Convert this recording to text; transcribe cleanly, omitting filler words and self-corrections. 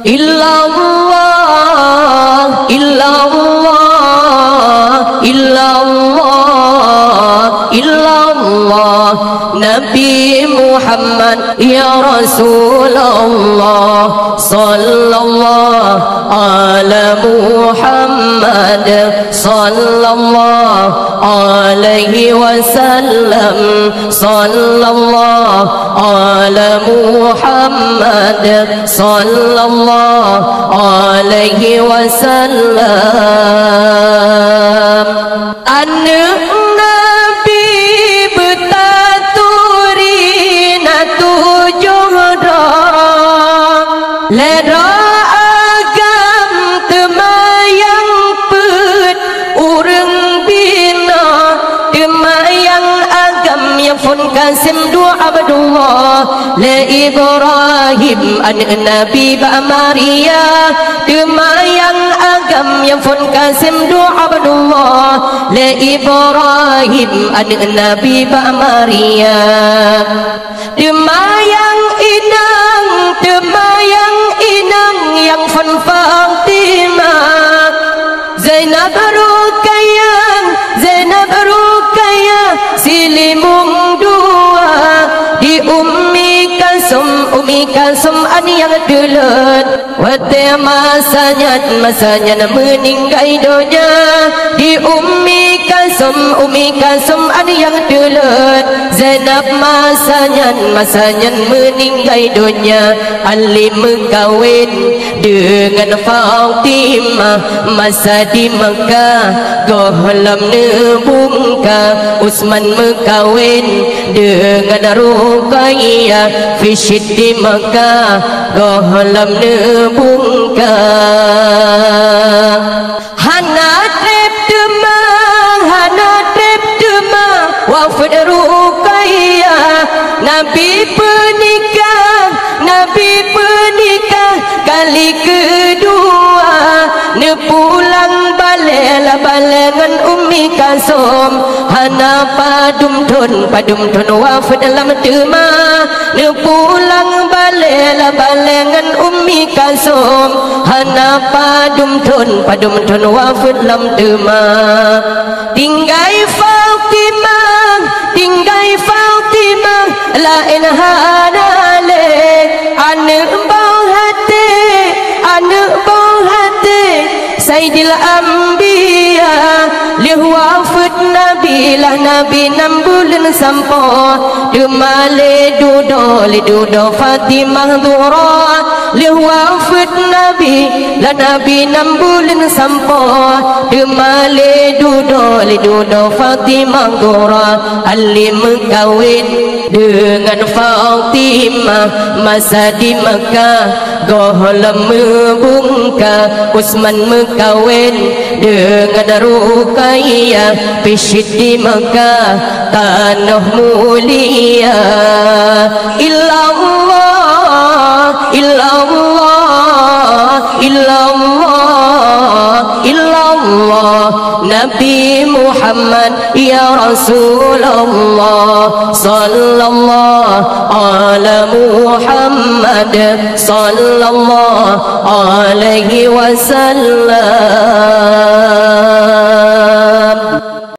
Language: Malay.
illallah, illallah, illallah, illallah. Nabi Muhammad ya Rasulullah, sallallahu ala Muhammad, sallallahu alaihi wasallam, sallallahu ala Muhammad, sallallahu alaihi wasallam. Anak Nabi betaturi na tujuh dah lera agam temayang pet urang bina temayang agam yang fun kasim dua Abdullah le Ibrahim anak Nabi ba Maria temayang agam yang fun kasim dua Abdullah le Ibrahim anak Nabi ba Maria temayang inang yang fun Fatimah Zainab Ruqayyah silimung dua di Ummi Kalsum an yang delet wate masanya meninggal donya di Ummi Kalsum an yang delet Zainab masanya meninggal donya Ali mengkawin dengan Fatimah masa di Mekah gohlam nebungka Utsman mengkawin dengan Ruqayyah fisyid di Mekah gohlam nebungka hana trep demang wafat Ruqayyah Nabi penikah kali kedua ne pulang balengan Ummi Kalsum hana padum tun wafat dalam tema ne pulang balengan Ummi Kalsum hana padum tun wafat dalam tema tinggai Fatimah la ilaha anak bau hati Sayyidil Anbiya lih wafat Nabi 6 bulan sampai demale dudo Fatimah Zura lih wafat Nabi 6 bulan sampai demale dudo Fatimah Zura Ali mengkawin dengan Fatimah masa di Mekah gohlam membungka Utsman mengkawin dengan Ruqayyah fisyid di Mekah tanah mulia illallah, illallah, illallah, illallah. Nabi Muhammad ya Rasulullah, sallallahu ala Muhammad, sallallahu alaihi wasallam.